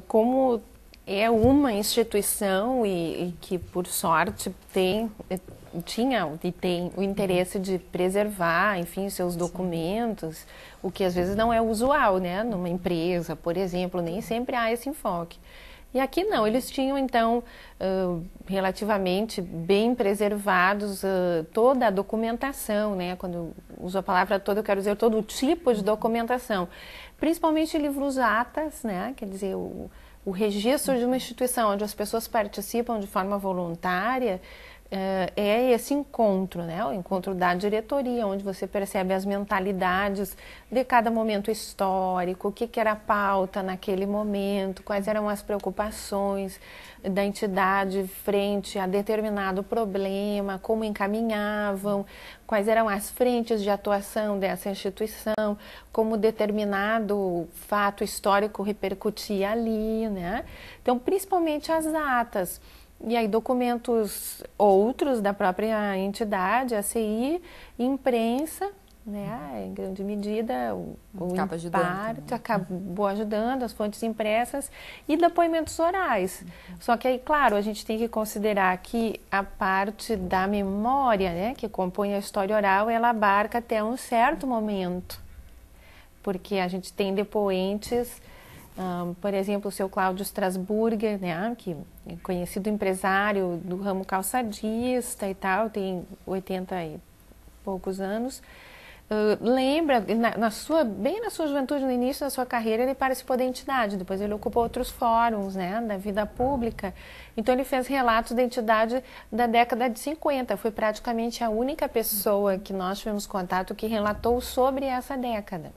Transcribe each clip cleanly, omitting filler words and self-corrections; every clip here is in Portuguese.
como é uma instituição e que, por sorte, tinha e tem o interesse de preservar, enfim, seus documentos, o que às vezes não é usual, né? Numa empresa, por exemplo, nem sempre há esse enfoque. E aqui não, eles tinham então relativamente bem preservados toda a documentação, né? Quando eu uso a palavra toda, eu quero dizer todo o tipo de documentação, principalmente livros atas, né? Quer dizer, o registro de uma instituição onde as pessoas participam de forma voluntária, é esse encontro, né? O encontro da diretoria, onde você percebe as mentalidades de cada momento histórico, o que era a pauta naquele momento, quais eram as preocupações da entidade frente a determinado problema, como encaminhavam, quais eram as frentes de atuação dessa instituição, como determinado fato histórico repercutia ali, né? Então, principalmente as atas. E aí documentos outros da própria entidade, a CI, imprensa, né, em grande medida, o IMPART acabou ajudando, as fontes impressas e depoimentos orais. Só que aí, claro, a gente tem que considerar que a parte da memória, né, que compõe a história oral, ela abarca até um certo momento, porque a gente tem depoentes... por exemplo, o seu Cláudio Strasburger, né, que é conhecido empresário do ramo calçadista e tal, tem 80 e poucos anos, lembra, bem na sua juventude, no início da sua carreira, ele participou da entidade, depois ele ocupou outros fóruns, né, da vida pública, então ele fez relatos da entidade da década de 50, foi praticamente a única pessoa que nós tivemos contato que relatou sobre essa década.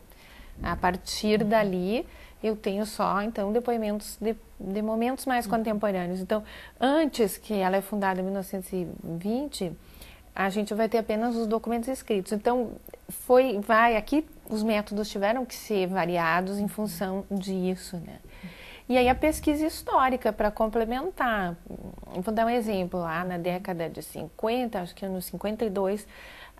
A partir dali, eu tenho só, então, depoimentos de momentos mais contemporâneos. Então, antes que ela é fundada em 1920, a gente vai ter apenas os documentos escritos. Então, aqui os métodos tiveram que ser variados em função disso, né? E aí a pesquisa histórica para complementar. Vou dar um exemplo, lá na década de 50, acho que no 52,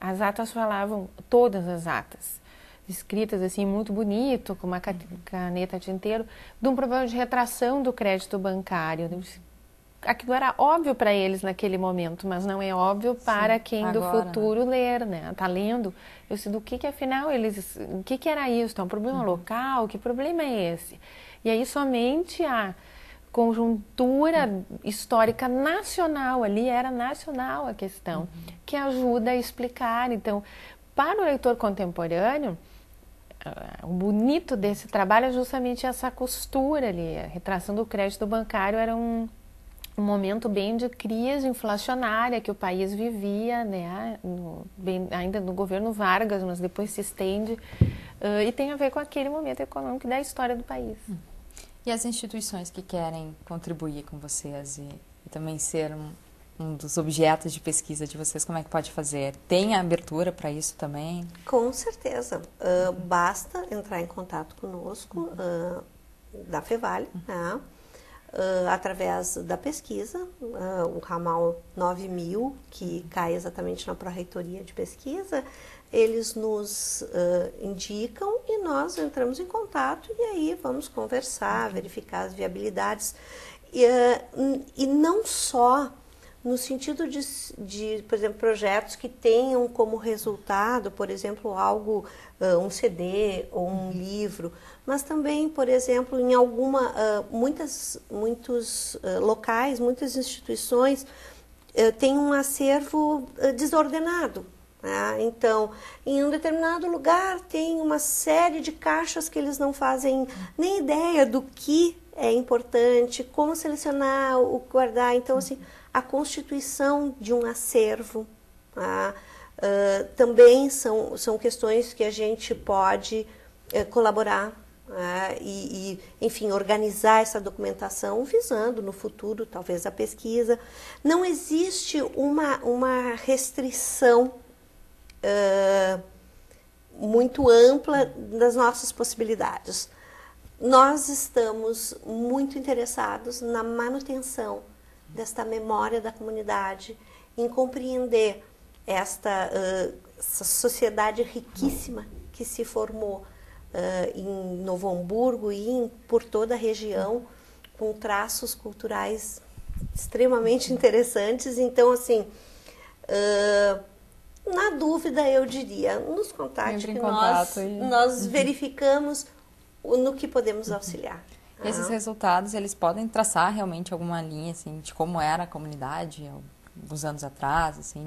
as atas falavam, todas as atas, escritas assim muito bonito, com uma caneta tinteiro, de um problema de retração do crédito bancário. Aquilo era óbvio para eles naquele momento, mas não é óbvio para quem agora, do futuro ler, né? Tá lendo, eu sei do que afinal eles, o que era isso? É um problema local? Que problema é esse? E aí somente a conjuntura histórica nacional, ali era nacional a questão, que ajuda a explicar. Então, para o leitor contemporâneo, o bonito desse trabalho é justamente essa costura ali. A retração do crédito bancário era um momento bem de crise inflacionária que o país vivia, né? Ainda no governo Vargas, mas depois se estende, e tem a ver com aquele momento econômico da história do país. E as instituições que querem contribuir com vocês e também ser um dos objetos de pesquisa de vocês, como é que pode fazer? Tem abertura para isso também? Com certeza. Basta entrar em contato conosco, da FEVALE, né? Através da pesquisa, o ramal 9000, que cai exatamente na Pró-Reitoria de Pesquisa, eles nos indicam e nós entramos em contato e aí vamos conversar, verificar as viabilidades. E não só no sentido de, por exemplo, projetos que tenham como resultado, por exemplo, algo, um CD ou um livro, mas também, por exemplo, em muitos locais, muitas instituições têm um acervo desordenado. Né? Então, em um determinado lugar tem uma série de caixas que eles não fazem nem ideia do que é importante, como selecionar, o guardar. Então, assim, a constituição de um acervo, tá? Também são questões que a gente pode colaborar enfim, organizar essa documentação visando no futuro, talvez, a pesquisa. Não existe uma restrição muito ampla das nossas possibilidades. Nós estamos muito interessados na manutenção desta memória da comunidade, em compreender essa sociedade riquíssima que se formou em Novo Hamburgo e por toda a região, com traços culturais extremamente interessantes. Então, assim, na dúvida, eu diria, nos contate, que nós verificamos no que podemos auxiliar. Esses resultados, eles podem traçar realmente alguma linha, assim, de como era a comunidade alguns anos atrás, assim,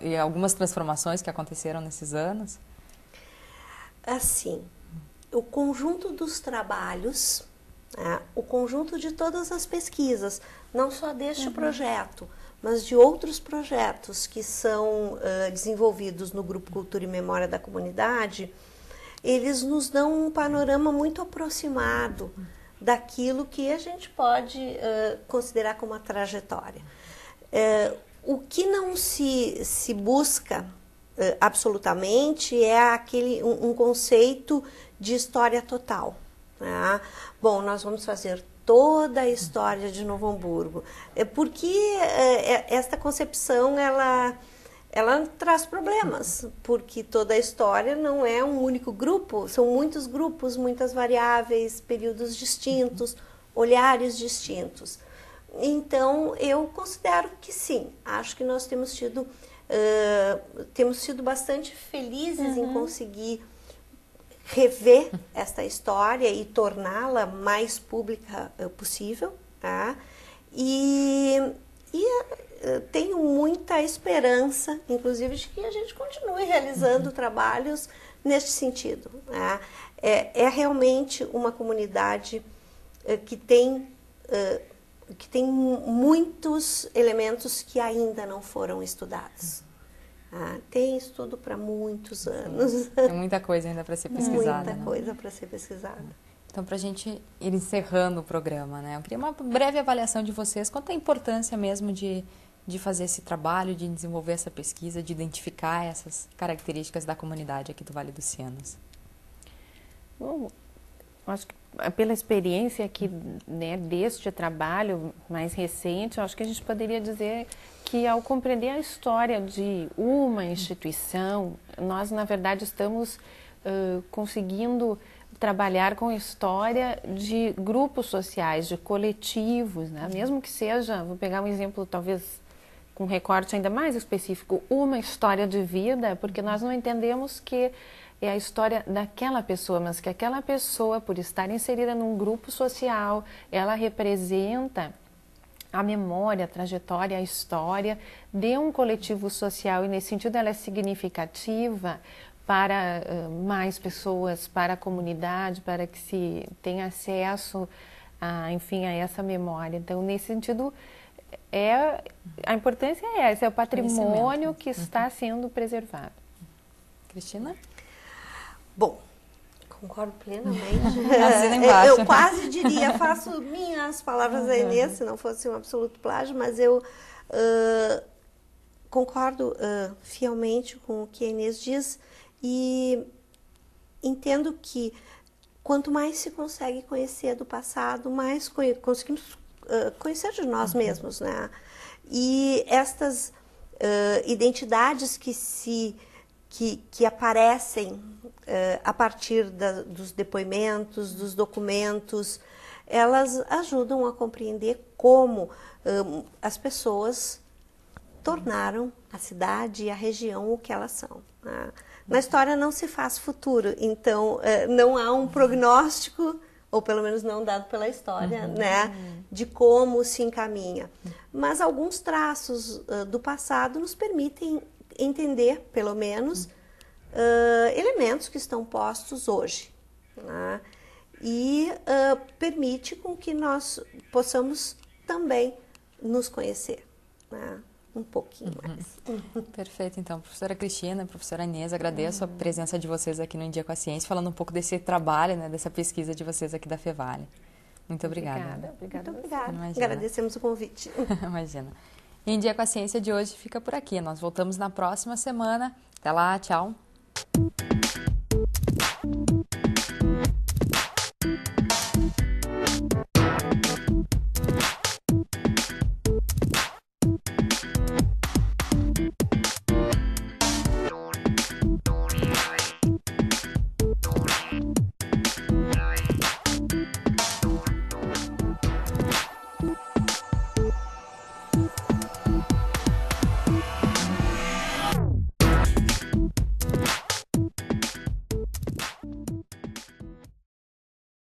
e algumas transformações que aconteceram nesses anos? Assim, o conjunto dos trabalhos, o conjunto de todas as pesquisas, não só deste projeto, mas de outros projetos que são desenvolvidos no Grupo Cultura e Memória da Comunidade, eles nos dão um panorama muito aproximado daquilo que a gente pode considerar como a trajetória. O que não se busca absolutamente é um conceito de história total. Né? Bom, nós vamos fazer toda a história de Novo Hamburgo, porque esta concepção ela traz problemas, porque toda a história não é um único grupo, são muitos grupos, muitas variáveis, períodos distintos, olhares distintos. Então, eu considero que sim, acho que nós temos sido bastante felizes em conseguir rever esta história e torná-la mais pública possível, tá? E tenho muita esperança, inclusive, de que a gente continue realizando trabalhos neste sentido. Tá? É realmente uma comunidade que tem muitos elementos que ainda não foram estudados. Tem estudo para muitos anos. Tem muita coisa ainda para ser pesquisada. Muita coisa para ser pesquisada. Então, para a gente ir encerrando o programa, né? Eu queria uma breve avaliação de vocês quanto à importância mesmo de fazer esse trabalho, de desenvolver essa pesquisa, de identificar essas características da comunidade aqui do Vale dos Sinos. Bom, acho que pela experiência aqui, né, deste trabalho mais recente, acho que a gente poderia dizer que ao compreender a história de uma instituição, nós na verdade estamos conseguindo trabalhar com a história de grupos sociais, de coletivos, né? Mesmo que seja, vou pegar um exemplo talvez com um recorte ainda mais específico, uma história de vida, porque nós não entendemos que é a história daquela pessoa, mas que aquela pessoa, por estar inserida num grupo social, ela representa a memória, a trajetória, a história de um coletivo social, e nesse sentido ela é significativa para mais pessoas, para a comunidade, para que se tenha acesso a essa memória. Então, nesse sentido, a importância é essa, é o patrimônio que está sendo preservado. Cristina? Bom, concordo plenamente. Eu quase diria, faço minhas palavras da Inês, se não fosse um absoluto plágio, mas eu concordo fielmente com o que a Inês diz e entendo que quanto mais se consegue conhecer do passado, mais conseguimos conhecer de nós mesmos, né? E estas identidades que aparecem a partir dos depoimentos, dos documentos, elas ajudam a compreender como as pessoas tornaram a cidade e a região o que elas são. Né? Na história não se faz futuro, então não há um prognóstico, ou pelo menos não dado pela história, né, de como se encaminha. Mas alguns traços do passado nos permitem entender, pelo menos, elementos que estão postos hoje. Né? E permite com que nós possamos também nos conhecer, né? Um pouquinho mais. Perfeito, então. Professora Cristina, professora Inês, agradeço a presença de vocês aqui no Em Dia com a Ciência, falando um pouco desse trabalho, né, dessa pesquisa de vocês aqui da FEVALE. Muito obrigada. Muito obrigada. Agradecemos o convite. Imagina. E Em Dia com a Ciência de hoje fica por aqui. Nós voltamos na próxima semana. Até lá, tchau.